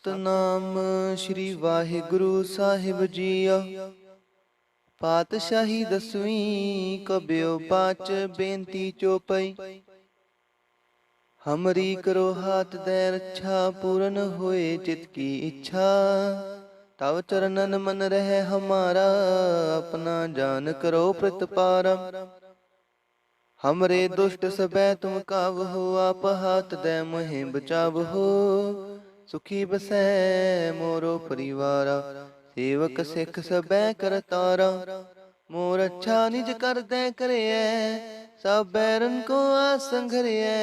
ਸਤਨਾਮ ਸ਼੍ਰੀ ਵਾਹਿਗੁਰੂ ਸਾਹਿਬ JIO. ਪਾਤਸ਼ਾਹੀ ਦਸਵੀਂ ਕਬਿਓ ਪਾਚ ਬੇਨਤੀ ਚੋਪਈ। ਹਮਰੀ ਕਰੋ ਹਾਥ ਦੈ ਰੱਛਾ, ਪੂਰਨ ਹੋਏ ਚਿਤ ਕੀ ਇੱਛਾ। ਤਵ ਚਰਨਨ ਮਨ ਰਹਿ ਹਮਾਰਾ, ਆਪਣਾ ਜਾਨ ਕਰੋ ਪ੍ਰਤਪਾਰਾ। हमरे दुष्ट सबै तुम कावहो, आप हाथ दे मोहि बचावहो। सुखी बसै मोरो परिवारा, सेवक सिख सबै करतारा। मोर अच्छा निज कर दे करियै, सब बैरन को आस संघरियै।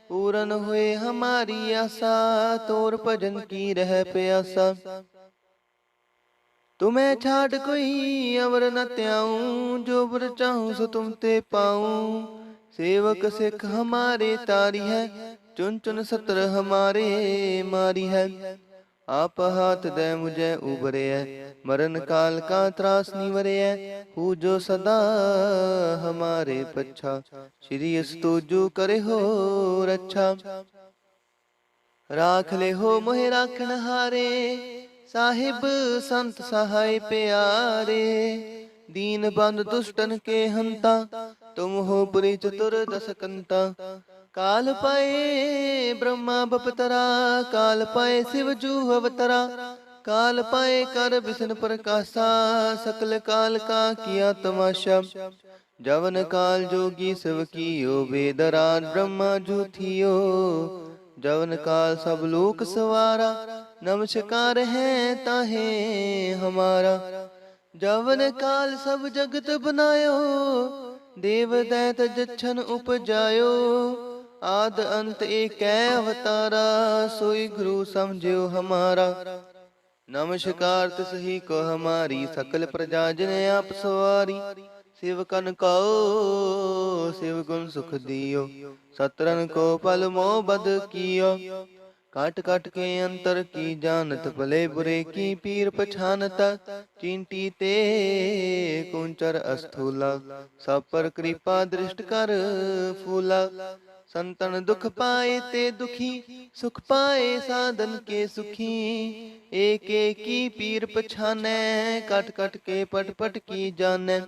पूरन हुए हमारी आशा, तोर भजन की रह प्यासा। तुम्हें छाड़ कोई अवर न त्याऊं, जो बर चाहूं सो तुम ते पाऊं। सेवक सिख हमारे तारी है, चुन चुन सत्र हमारे मारी है। आप हाथ दे मुझे उबरे है, मरण काल का त्रास निवरे है। पूजो सदा हमारे पच्छा, श्री अस्तुजु करे हो रक्षा। राख ले हो मोहे राखण हारे, साहिब संत सहाय प्यारे। दीन बंद दुष्टन के हंता, तुम हो पुरी चतुर दस कंता। काल पाए ब्रह्मा बपतरा, काल पाए शिव जू अवतरा। काल पाए कर विष्णु प्रकाशा, सकल काल का किया तमाशा। जवन काल जोगी शिव कियो, वेदराज ब्रह्मा जू थियो। जवन काल सब लोक सवारा, नमस्कार है ताहे हमारा। जवन काल सब जगत बनायो, देव दैत जच्छन उपजायो। आद अंत एक अवतारा, सोई गुरु समझियो हमारा। नमस्कार तिसही को हमारी, सकल प्रजा जिन आप सवारी। शिवकन कहो शिव गुण सुख दियो, सतरन को पल मोह बद कियो। काट काट के अंतर की जानत, भले बुरे की पीर पछानता। चींटी ते कुंचर अस्थूला, सब पर कृपा दृष्ट कर फूला। संतन दुख पाए ते दुखी, सुख पाए साधन के सुखी। एक एक की पीर पछाने, कट कट के पट पट की जाने।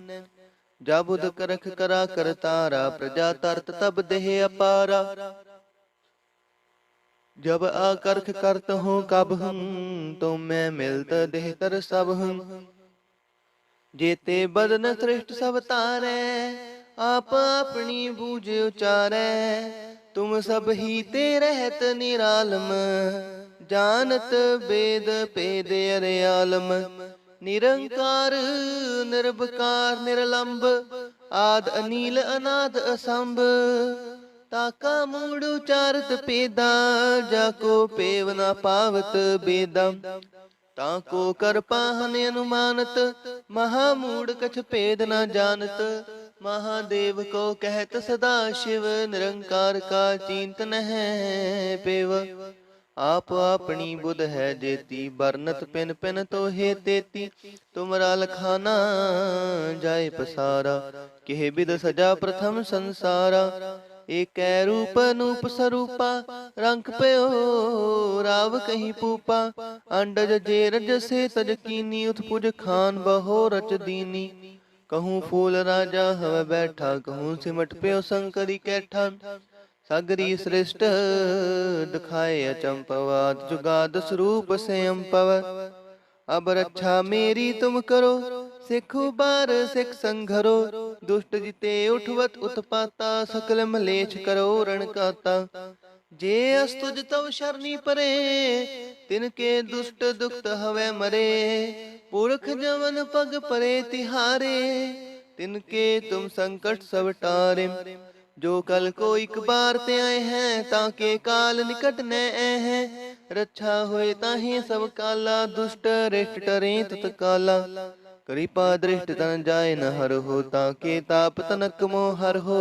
जब उद करख करा करतारा, प्रजा तरत तब देह अपारा। जब आकर्ख करत हूँ कब हूँ, तो मैं मिलत देह तर सब हूँ। जेते बदन श्रेष्ठ सब तारे, आप अपनी बूझ उचारे। तुम सब ही ते रहत निरालम, जानत वेद पेद अरे आलम। निरंकार निर्भकार निर्लंब, आद अनील अनाद असंभ। ताका मूड उचारत पेदा, जाको पेव न पावत बेदा। ताको कर पाहन अनुमानत, महामूड कछ भेद न जानत। महादेव को कहत सदा शिव, निरंकार का चिंतन है पेव। आप अपनी बुध है जेती, बरनत पिन पिन तो हे तेती। तुमरा लखाना जाय पसारा, केह बिद सजा प्रथम संसारा। एक रूप नूप स्वरूपा, रंग पयो राव कहीं पूपा। अंडज जे रज से तज कीनी, उत्पुज खान बहो रच दीनी। कहूँ फूल राजा हव बैठा, कहूँ सिमट पयो शंकरी कैठा। सगरी श्रेष्ठ दिखाए अचंपवाद, जुगाद स्वरूप स्वयं पव। अब रक्षा मेरी तुम करो, सिख उबार सिख संघरो। दुष्ट जिते उठवत उत्पाता, सकल मलेच्छ करो रण काता। जे अस्तुज तव शरणी परे, तिनके दुष्ट दुखत हवे मरे। पुरख जवन पग परे तिहारे, तिनके तुम संकट सब टारे। जो कल को एक बार ते आए हैं, ताके काल निकट न हैं। रक्षा होए ताहि सब काला, दुष्ट रिष्ट टरे तत्काला। कृपा दृष्ट तन जाय न हर हो, ताके ताप तनक मोह हर हो।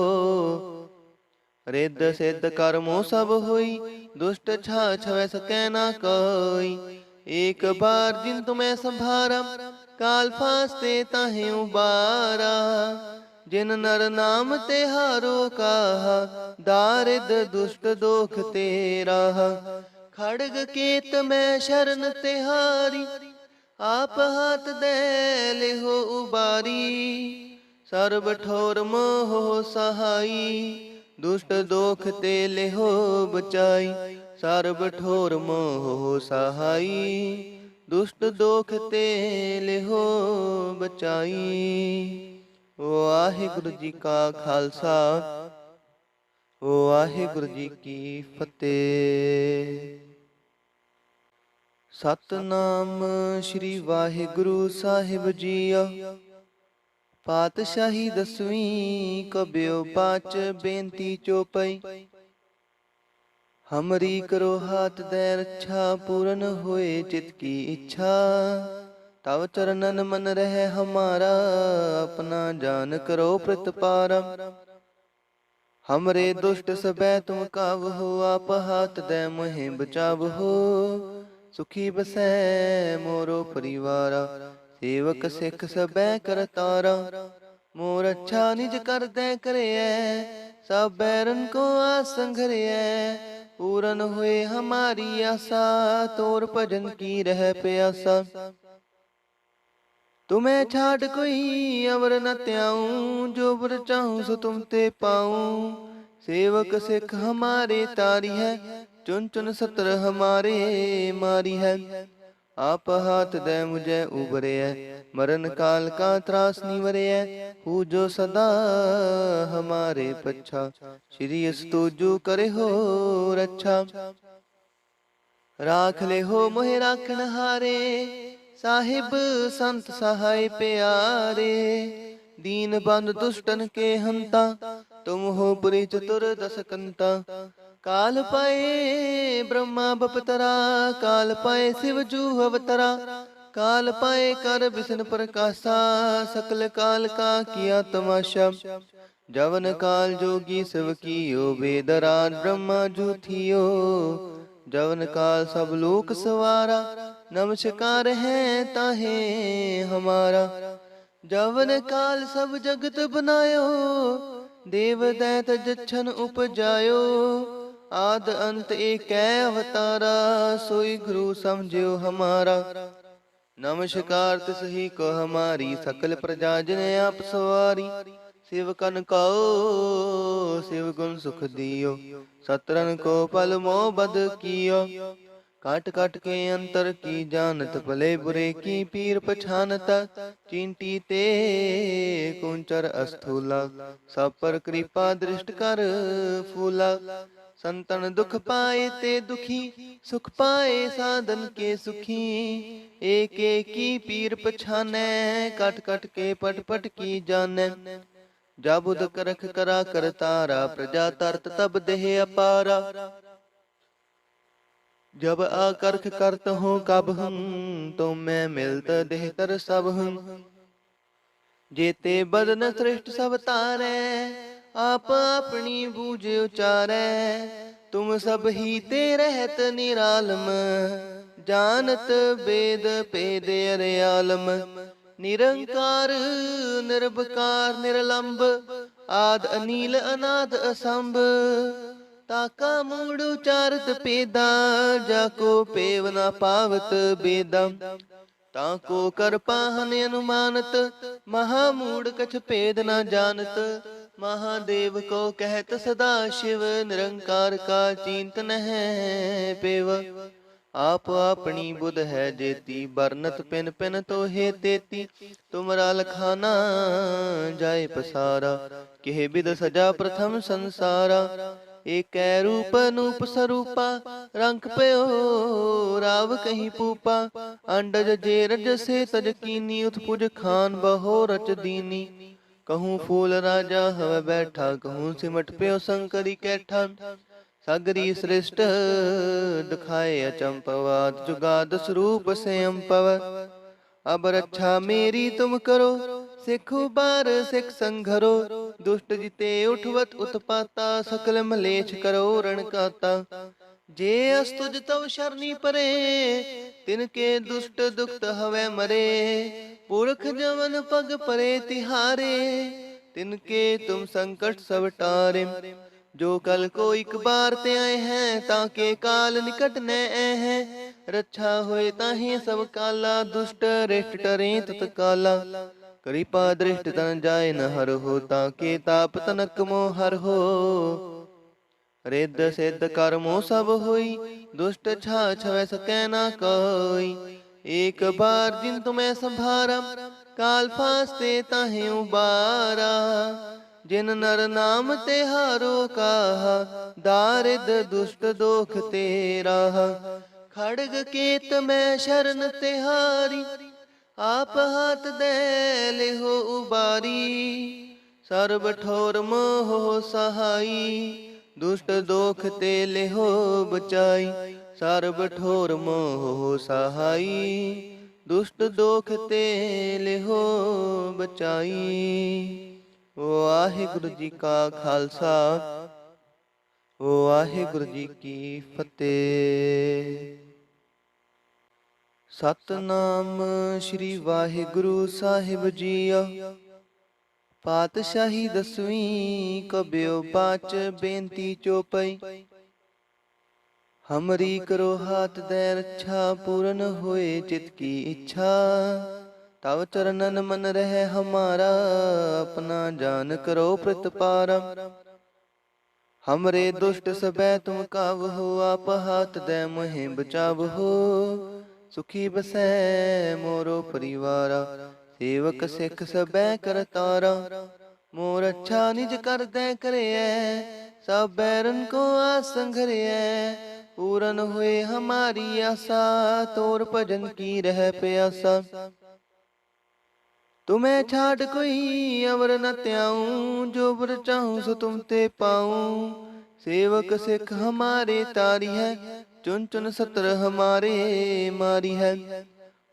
रिद्ध सिद्ध कर्मो सब होई, दुष्ट छा छवै सकै ना कोई। एक बार जिन तुम्हें संभारा, काल फासते ताहि उबारा। जिन नर नाम ते हारो काहा, दारिद दुष्ट दोख तेरा। खड़ग केत मैं शरण तिहारी, आप हाथ दे लेहो उबारी। सर्ब ठोर मोह सहाई, दुष्ट दोख ते लेहो बचाई। सर्ब ठोर मोह सहाई, दुष्ट दोख ते लेहो बचाई। वाहिगुरु जी का खालसा, वाहिगुरु जी की फतेह। सतनाम श्री वाहिगुरु साहिब जीओ। पातशाही दसवीं कब्यो पाच बेनती चौपाई। हमरी करो हाथ दे रक्षा, पूरन होए चित की इच्छा। तव चरणन मन रहे हमारा, अपना जान करो प्रतिपारा। हमरे दुष्ट सबै तुम काव हो, आप हाथ दे मोहे बचाव हो। सुखी बसै मोरो परिवारा, सेवक सिख सबै करतारा। मोर अच्छा निज कर दे करिए, सब बैरन को आसन घरिए। पूरन हुए हमारी आशा, तोर भजन की रह प्यासा। तुम्हें छाड़ कोई अवर न त्याऊं, जो बर चाहूं सो तुम ते पाऊं। सेवक सिख हमारे तारी है, चुन चुन सत्र हमारे मारी है। आप हाथ दे मुझे उबरे है, मरण काल का त्रास निवरे है। पूजो सदा हमारे पच्छा, श्री अस्तुजु करे हो रक्षा। राख ले हो मोहे राखन हारे, साहिब संत सहाय प्यारे। दीन बंद दुष्टन के हंता, तुम हो पुरी चतुर दस कंता। काल पाए ब्रह्मा बपतरा, काल पाए शिव जू अवतरा। काल पाए कर विष्णु प्रकाशा, सकल काल का किया तमाशा। जवन काल जोगी शिव कियो, वेदराज ब्रह्मा जू थियो। जवन काल सब लोक सवारा, नमस्कार है ताहे हमारा। जवन काल सब जगत बनायो, देव दैत जच्छन उपजायो। आद अंत एक अवतारा, सोई गुरु समझियो हमारा। नमस्कार तिस ही को हमारी, सकल प्रजा जिन आप सवारी। सेवकन को शिव गुण सुख दियो, सतरन को पल मोह बद कियो। काट काट के अंतर की जानत, भले बुरे की पीर पछानता। चिंटी ते कुंचर अस्थूला, सब पर कृपा दृष्ट कर फूला। संतन दुख पाए ते दुखी, सुख पाए साधन के सुखी। एक एक की पीर पछाने, कट कट के पट पट की जाने। जब उद करख करा करतारा, प्रजा तरत तब देह अपारा। जब आकर्ख करत हो कब हूँ, तो मैं मिलत देह तर सब हूँ। जेते बदन श्रेष्ठ सब तारे, आप अपनी बूझ उचारे। तुम सब ही ते रहत निरालम, जानत वेद पेद अरे आलम। निरंकार निर्भकार निर्लंब, आद अनील अनाद असंभ। ताका मूड उचारत पेदा, जाको पेव न पावत बेदा। ताको कर पाहन अनुमानत, महामूड कछ पेद न जानत। महादेव को कहत सदा शिव, निरंकार का चिंतन है पेव। आप अपनी बुध है जेती, बरनत पिन पिन तो हे तेती। तुमरा लखाना जाय पसारा, केह बिद सजा प्रथम संसारा। एक रूप नूप स्वरूपा, रंग पयो राव कहीं पूपा। अंडज जे रज से तज कीनी, उत्पुज खान बहो रच दीनी। कहूँ फूल राजा हव बैठा, कहूँ सिमट पयो शंकरी कैठा। सगरी श्रेष्ठ दिखाए अचंपवाद, जुगाद स्वरूप से अम्पव। अब रक्षा मेरी तुम करो, सिखु बार सिख संघरो। दुष्ट जिते उठवत उत्पाता, सकल मलेच्छ करो रण काता। जे अस्तुज तव शरणी परे, तिनके दुष्ट दुखत हवे मरे। पुरख जवन पग परे तिहारे, तिनके तुम संकट सब टारे। जो कल को एक बार ते आए हैं, ताके काल निकट न हैं। रक्षा होए ताहे सब काला, दुष्ट रिष्ट टरे तत्काला। कृपा दृष्ट तन जाय न हर हो, ताके ताप तनक मोह हर हो। रिद्ध सिद्ध कर्मो सब होई, दुष्ट छा छवै सकै ना कोई। एक बार जिन तुम्हें संभारा, काल फास्ते ताहे उबारा। जिन नर नाम ते हारो काहा, दारिद दुष्ट दोख तेरा। खड़ग केत में शरण तिहारी, आप हाथ दे लिहो उबारी। सर्व ठोर मोह सहाई, दुष्ट दोख ते लिहो बचाई। सर्व ठोर मोह सहाई, दुष्ट दोख ते लिहो बचाई। वाहिगुरु जी का खालसा, वाहिगुरु जी की फतेह। सतनाम श्री वाहिगुरु साहिब जीओ। पातशाही दसवीं कब्यो पाँच बेनती चौपई। हमरी करो हाथ दे रक्षा, पूर्ण होए चित की इच्छा। तव चरणन मन रहे हमारा, अपना जान करो प्रतिपारा। हमरे दुष्ट सबै तुम काव हो, आप हाथ दे मोहे बचाव हो। सुखी बसै मोरो परिवारा, सेवक सिख सबै करतारा। मोर अच्छा निज कर दे करे, सब बैरन को आसन घरे। पूरन हुए हमारी आशा, तोर भजन की रह प्यासा। तुम्हें छाड़ कोई अवर न त्याऊं, जो बर चाहूं सो तुम ते पाऊं। सेवक सिख हमारे तारी है, चुन चुन सतर हमारे मारी है।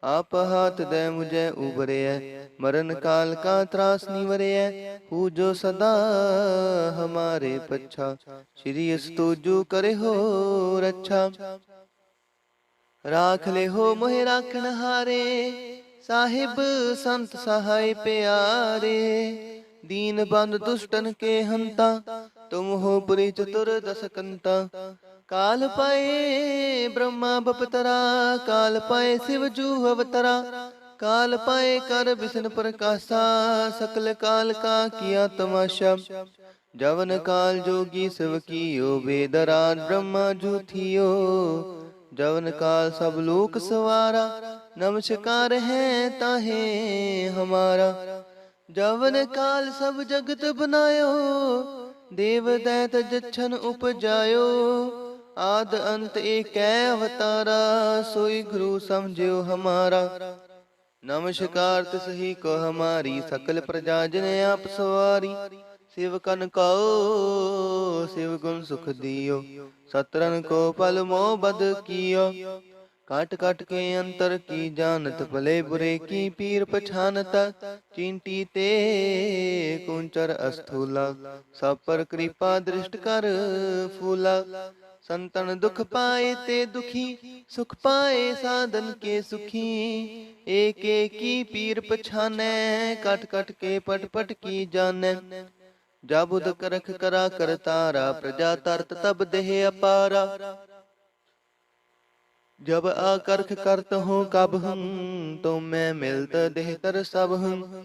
आप हाथ दे मुझे उबरे है, मरण काल का त्रास निवरे है। पूजो सदा हमारे पच्छा, श्री अस्तुजु करे हो रक्षा। राख ले हो मोहे राखण हारे, साहिब संत सहाय प्यारे। दीन बंद दुष्टन के हंता, तुम हो पुरी चतुर दस कंता। काल पाए ब्रह्मा बपतरा, काल पाए शिव जू अवतरा। काल पाए कर विष्णु प्रकाशा, सकल काल का किया तमाशा। जवन काल जोगी शिव कियो, बेदराज ब्रह्मा जू थियो। जवन काल सब लोक सवारा, नमस्कार है ताहे हमारा। जवन काल सब जगत बनायो, देव दैत जच्छन उपजायो। आद अंत एक अवतारा, सोई गुरु समझो हमारा। नमस्कार तिसही को हमारी, सकल प्रजा जन आप सवारी। शिव कन को शिव गुण सुख दियो, सतरन को पल मोह बद कियो। काट काट के अंतर की जानत, भले बुरे की पीर पछानता। चिंटी ते कुंचर अस्थूला, सब पर कृपा दृष्ट कर फूला। संतन दुख पाए ते दुखी, सुख पाए साधन के सुखी। एक एक की पीर पछाने, कट कट के पट पट की जाने। जब उद करख करा कर तारा, प्रजा तरत तब देह अपारा। जब आकर्ख करत हूँ कब हूँ, तो मैं मिलत देह तर सब हूँ।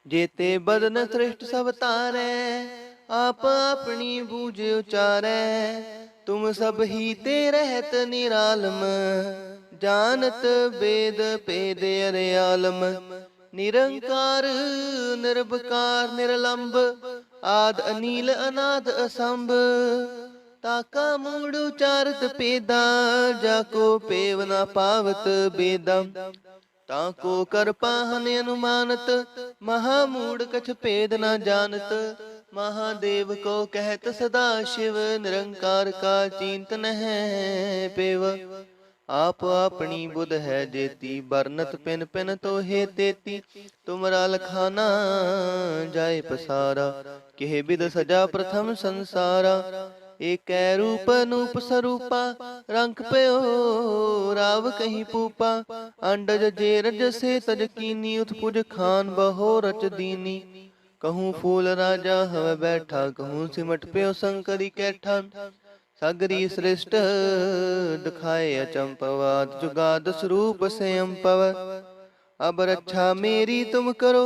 जेते बदन श्रेष्ठ सब तारे, आप अपनी बूझ उचारे। तुम सब ही ते रहत निरालम, जानत वेद पेद अरे आलम। निरंकार निर्भकार निरलंब, आद अनील अनाद असंभ। ताका मूड उचारत पेदा, जाको पेव न पावत बेदा। ताको कर पाहन अनुमानत, महामूड कछ भेद न जानत। महादेव को कहत सदा शिव, निरंकार का चिंतन है पेव। आप अपनी बुध है जेती, बरनत पिन पिन तो हे तेती। तुमरा लखाना जाय पसारा, केह बिद सजा प्रथम संसारा। एक रूप नूप स्वरूपा, रंग पयो राव कहीं पूपा। अंडज जेरज से तज कीनी, उत्पुज खान बहो रच दीनी। कहूँ फूल राजा हवे बैठा, कहूँ सिमट प्यो शंकरी कैठा। सगरी सृष्ट दिखाए अचंपवाद, जुगाद स्वरूप से अम्पव। अब रक्षा मेरी तुम करो,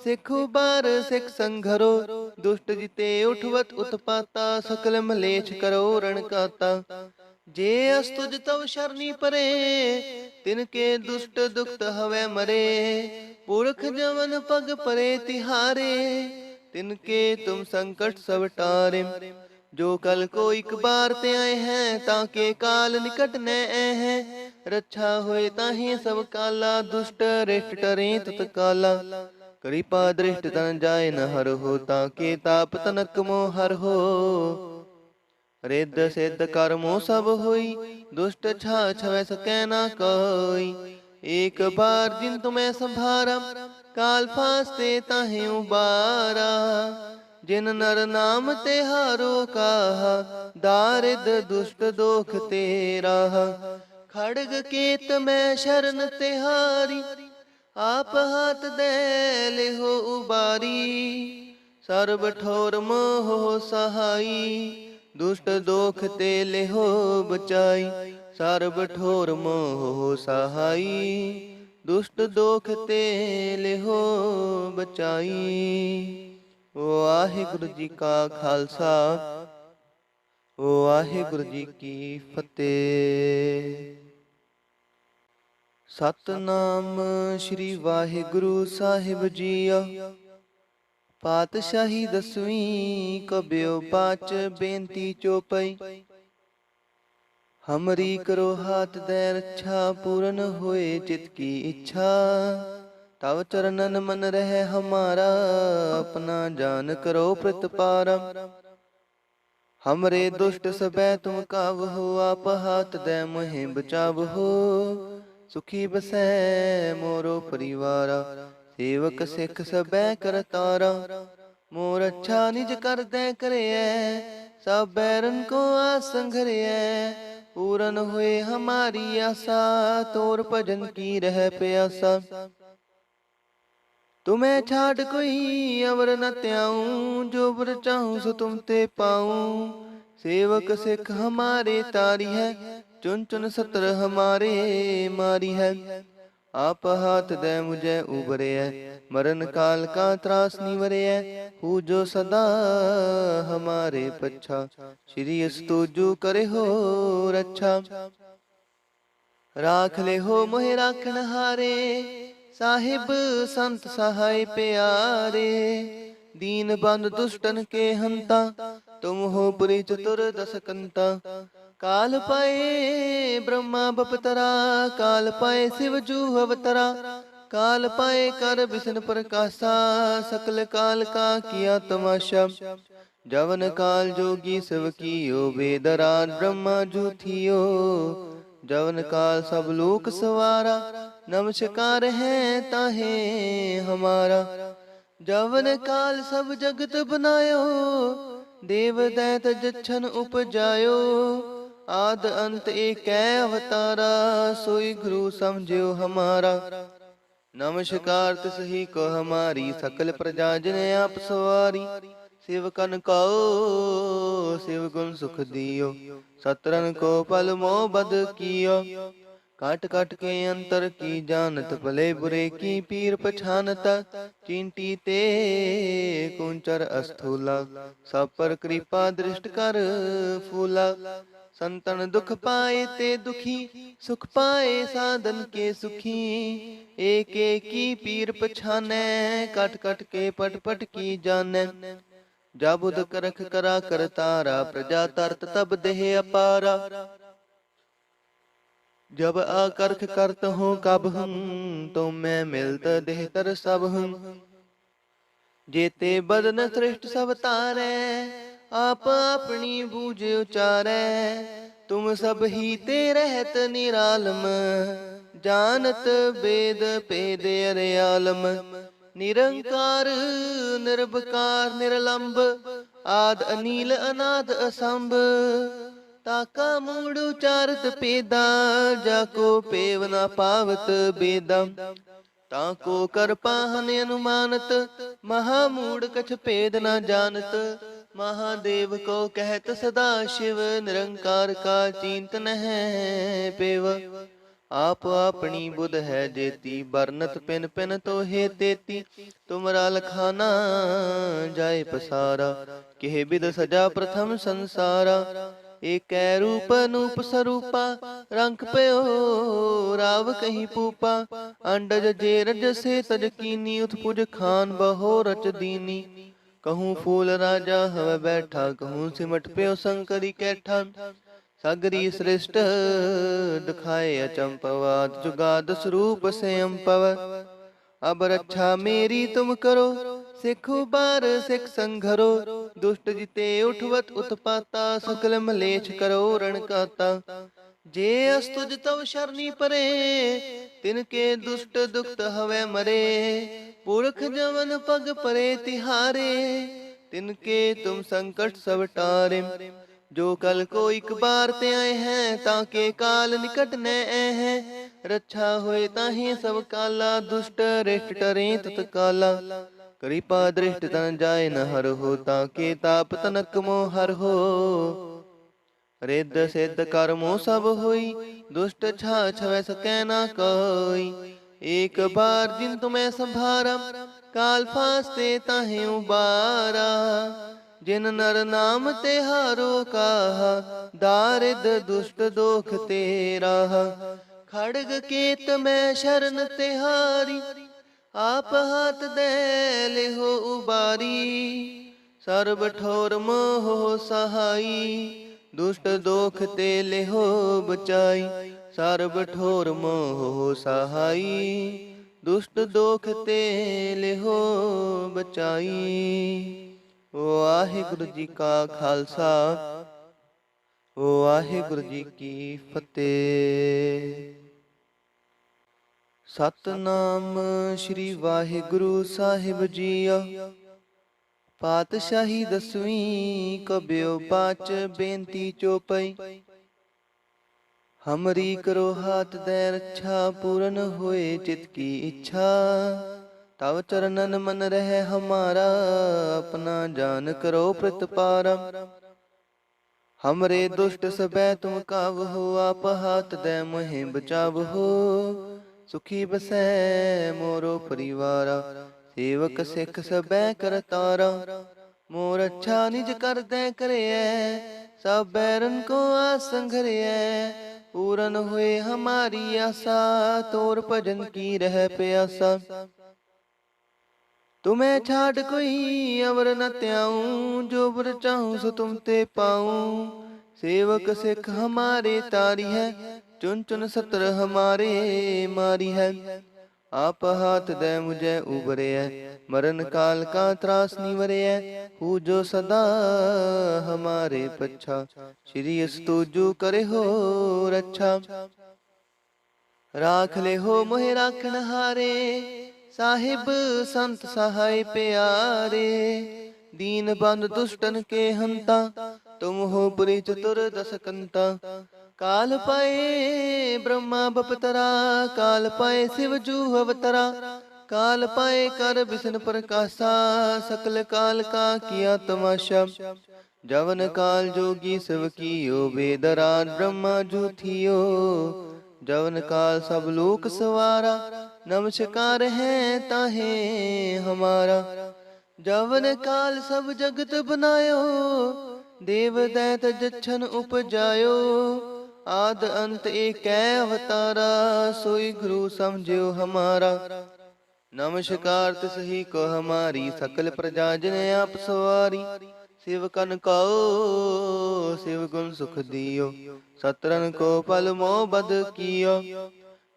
सिख उबार सिख संघरो। दुष्ट जिते उठवत उत्पाता, सकल मलेच्छ करो रण काता। जे अस्तुज तव शरणी परे, तिनके दुष्ट दुखत हवे मरे। पुरख जवन पग परे तिहारे, तिनके तुम संकट सब टारे। जो कल को एक बार ते आए हैं, ताके काल निकट न आए हैं। रक्षा होए ताहि सब काला, दुष्ट रिष्ट टरे तत्काला। कृपा दृष्ट तन जाय न हर हो, ताके ताप तनक मोह हर हो। रिद्ध सिद्ध कर्मो सब होई, दुष्ट छा छवै सकै ना कोई। एक बार जिन तुम्हें संभारा, काल फास्ते ताहि उबारा। जिन नर नाम ते हारो काहा, दारिद दुष्ट दोख तेरा। खड़ग केत में शरण तिहारी, आप हाथ दे ले हो उबारी। सर्व ठोर मोह सहाई, दुष्ट दोख ते ले हो बचाई। सर्व ठोर मोह सहाई, दुष्ट दोख ते ले हो बचाई। वाहिगुरु जी का खालसा, वाहिगुरु जी की फतेह। सतनाम श्री वाहिगुरु साहिब जीओ। पातशाही दसवीं कब्यो पाच बेनती चौपई। हमरी करो हाथ दे रक्षा, पूरन होए चित की इच्छा। तव चरणन मन रहे हमारा, अपना जान करो प्रतिपारा। हमरे दुष्ट सबे तुम कावहो, आप हाथ दे मोहि बचावहो। सुखी बसै मोरो परिवारा, सेवक सिख सबे करतारा। मोर अच्छा निज कर दे करिए, सब बैरन को आसन घरिए। पूरन हुए हमारी आशा, तोर भजन की रह प्यासा। तुम्हें छाड़ कोई अवर न त्याऊं, जो वर चाहूं सो तुम ते पाऊं। सेवक सिख हमारे तारी है, चुन चुन सत्र हमारे मारी है। आप हाथ दे मुझे उबरे है, मरण काल का त्रास निवरे है। पूजो सदा हमारे पच्छा, श्री अस्तुजु करे हो रक्षा। राख ले हो मोहे राखण हारे, साहिब संत सहाय प्यारे। दीन बंद दुष्टन के हंता, तुम हो पुरी चतुर दस कंता। काल पाए ब्रह्मा बपतरा, काल पाए शिव जू अवतरा। काल पाए कर विष्णु प्रकाशा, सकल काल का किया तमाशा। जवन काल जोगी शिव कियो, वेदराज ब्रह्मा जू थियो। जवन काल सब लोक सवारा, नमस्कार है ताहे हमारा। जवन काल सब जगत बनायो, देव दैत जच्छन उपजायो। आद अंत एक अवतारा, सोई गुरु समझो हमारा। नमस्कार तिसही को हमारी, सकल प्रजा जिने आप सवारी। सेवकन को शिव गुण सुख दियो, सतरन को पल मोह बद कियो। काट काट के अंतर की जानत, भले बुरे की पीर पछानत। चिंटी ते कुंचर अस्थूला, सब पर कृपा दृष्ट कर फूला। संतन दुख पाए ते दुखी, सुख पाए साधन के सुखी। एक एक की पीर पछाने, कट कट के पट पट की जाने। जब उद करख करा कर तारा, प्रजा तरत तब देह अपारा। जब आकर्ख करत हूँ कब हूँ, तो मैं मिलत देह तर सब हूँ। जेते बदन श्रेष्ठ सब तारे, आप अपनी बूझ उचारे। तुम सब ही ते रहत निरालम, जानत वेद पेद अरयालम। निरंकार निर्भकार निर्लंब, आद अनील अनाद असंभ। ताका मूड उचारत पेदा, जाको पेव ना पावत बेदा। ताको कर पाहन अनुमानत, महामूढ़ कछ भेद न जानत। महादेव को कहत सदा शिव, निरंकार का चिंतन है पेव। आप अपनी बुध है जेती, बरनत पिन पिन तो हे तेती। तुमरा लखाना जाय पसारा, केह बिद सजा प्रथम संसारा। एक रूप अनूप स्वरूपा, रंग पयो राव कहीं पूपा। अंडज जेरज से तज कीनी, उत्पुज खान बहो रच दीनी। कहूँ फूल राजा हव बैठा, कहूँ सिमट पयो शंकरी कैठा। सगरी श्रेष्ठ दिखाए अचंपवाद, जुगाद स्वरूप से अम्पव। अब रक्षा मेरी तुम करो, सिख बार सिख संघरो। दुष्ट जिते उठवत उत्पाता, सकल मलेच्छ करो रण काता। जे अस्तुज तव शरणी परे, तिनके दुष्ट दुखत हवे मरे। पुरख जवन पग परे तिहारे, तिनके तुम संकट सब टारे। जो कल को एक बार ते आए हैं, ताके काल निकट न हैं। रक्षा होए ताहि सब काला, दुष्ट रिष्ट टरे तत्काला। कृपा दृष्ट तन जाय न हर हो, ताके ताप तनक मोह हर हो। रिद्ध सिद्ध कर्मो सब होई, दुष्ट छा छवै सकै न कोई। एक बार जिन तुम्हें संभारा, काल फास्ते ताहि उबारा। जिन नर नाम ते हारो काहा, दारिद दुष्ट दोख तेरा। खड़ग केत में शरण तिहारी, आप हाथ दे ले हो उबारी। सर्व ठोर मोह सहाई, दुष्ट दोख ते ले हो बचाई। सर्व ठोर मोह सहाई, दुष्ट दोख ते ले हो बचाई। वाहिगुरु जी का खालसा, वाहिगुरु जी की फतेह। सतनाम श्री वाहिगुरु साहिब जीओ। पातशाही दसवीं कब्यो पाच, बेनती चौपई। हमरी करो हाथ दे रक्षा, पूरन होए चित की इच्छा। तव चरणन मन रहे हमारा, अपना जान करो प्रतिपारा। हमरे दुष्ट सबै तुम काव हो, आप हाथ दे मोहि बचाव हो। सुखी बसै मोरो परिवारा, सेवक सिख सबै करतारा। मोर अच्छा निज कर दे करिए, सब बैरन को आस संघरिए। पूरन हुए हमारी आशा, तोर भजन की रह प्यासा। तुम्हें छाड़ कोई अवर न त्याऊं, जो बर चाहूं सो तुम ते पाऊं। सेवक सिख हमारे तारी है, चुन चुन सतर हमारे मारी है। आप हाथ दे मुझे उबरे है, मरण काल का त्रास निवरे है। हु जो सदा हमारे पच्छा, श्री स्तुजु करे हो रक्षा। राख ले हो मोहे राखन हारे, साहिब संत सहाय प्यारे। दीन बंद दुष्टन के हंता, तुम हो पुरी चतुर दस कंता। काल पाए ब्रह्मा बपतरा, काल पाए शिव जू अवतरा। काल पाए कर विष्णु प्रकाशा, सकल काल का किया तमाशा। जवन काल जोगी शिव कियो, वेदराज ब्रह्मा जू थियो। जवन काल सब लोक सवारा, नमस्कार है ताहे हमारा। जवन काल सब जगत बनायो, देव दैत जच्छन उपजायो। आद अंत एक अवतारा, सोई गुरु समझो हमारा। नमस्कार तिसही को हमारी, सकल प्रजा जन आप सवारी। शिव कन कहो शिव गुण सुख दियो, सतरन को पल मोह बद कियो।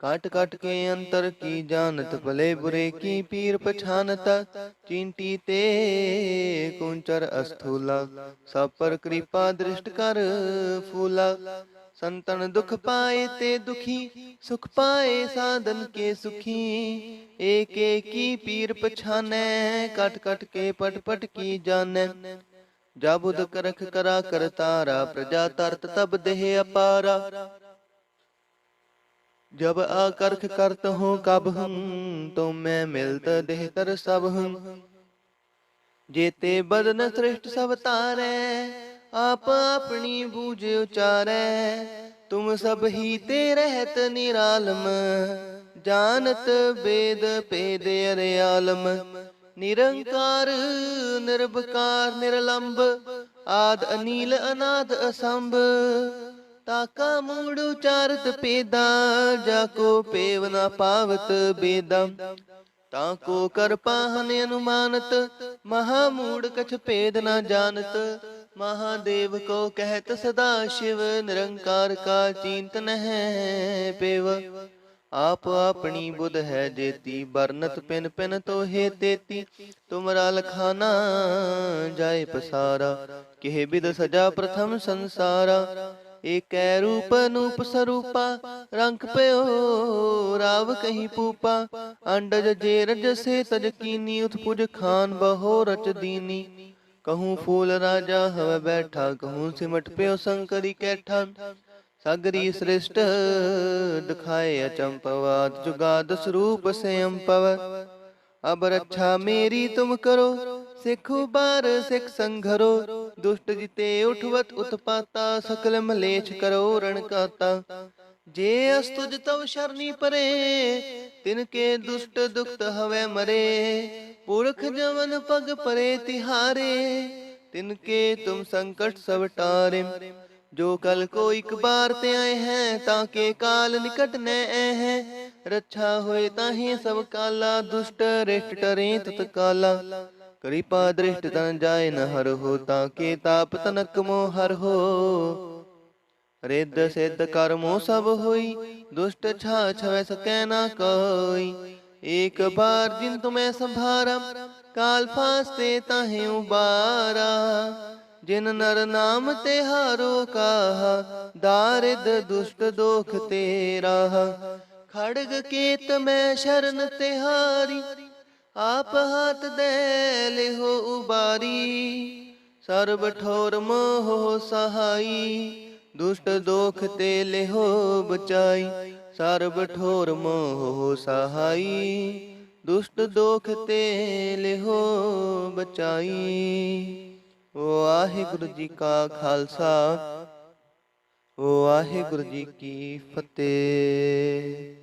काट काट के अंतर की जानत, भले बुरे की पीर पछानता। चिंटी ते कुंचर अस्थूला, सब पर कृपा दृष्ट कर फूला। संतन दुख पाए ते दुखी, सुख पाए साधन के सुखी। एक एक की पीर पछाने, कट कट के पट पट की जाने। जब उद करख करा कर तारा, प्रजा तरत तब देह अपारा। जब आकर्ष करत हूँ कब हूँ तुम मैं मिलत देहतर सब हूँ। जेते बदन सृष्ट सब तारै आप अपनी बूझ उचारै। तुम सब ही ते रहत निरालम जानत वेद भेद अरे आलम। निरंकार निर्भकार निर्लंब आद अनील अनाद असंभ। ताका मूड उचारत पेदा जाको पेव न पावत बेदा। ताको कर पाहन अनुमानत महामूड कछ भेद न जानत। महादेव को कहत सदा शिव निरंकार का चिंतन है पेव। आप अपनी बुध है जेती बरनत पिन पिन तो हे तेती। तुमरा लखाना जाय पसारा किह बिद सजा प्रथम संसारा। एक रूप नूप स्वरूपा रंग पयो राव कहीं पूपा। अंडज जेरज से तज कीनी उत्पुज खान बहो रच दीनी। कहूँ फूल राजा हव बैठा कहूँ सिमट पयो शंकरी कैठा। सगरी श्रेष्ठ दिखाए अचंपवाद जुगाद स्वरूप से अम्पव। अब रक्षा मेरी तुम करो सिख बार सिख संघरो। दुष्ट जिते उठवत उत्पाता सकल मलेच्छ करो रण काता। जे अस्तुज तव शरणी परे तिनके दुष्ट दुखत हवे मरे। पुरख जवन पग परे तिहारे तिनके तुम संकट सब टारे। जो कल को एक बार ते आए हैं ताके काल निकट न हैं। रक्षा होए ताहि सब काला दुष्ट रिष्ट टरे तत्काला। कृपा दृष्ट तन जाय न हर हो ताके ताप तनक मोह हर हो। रिद्ध सिद्ध कर्मो सब होई दुष्ट छा छवै सकै न कोई। एक बार जिन तुम्हें संभारा काल फास्ते ताहि उबारा। जिन नर नाम ते हारो काहा दारिद दुष्ट दोख तेरा। खड़ग केत में शरण तिहारी आप हाथ दे ले हो उबारी। सर्व ठोर मोह सहाई दुष्ट दोख ते ले हो बचाई। सर्व ठोर मोह सहाई दुष्ट दोख ते ले हो बचाई। वाहिगुरु जी का खालसा वाहिगुरु जी की फतेह।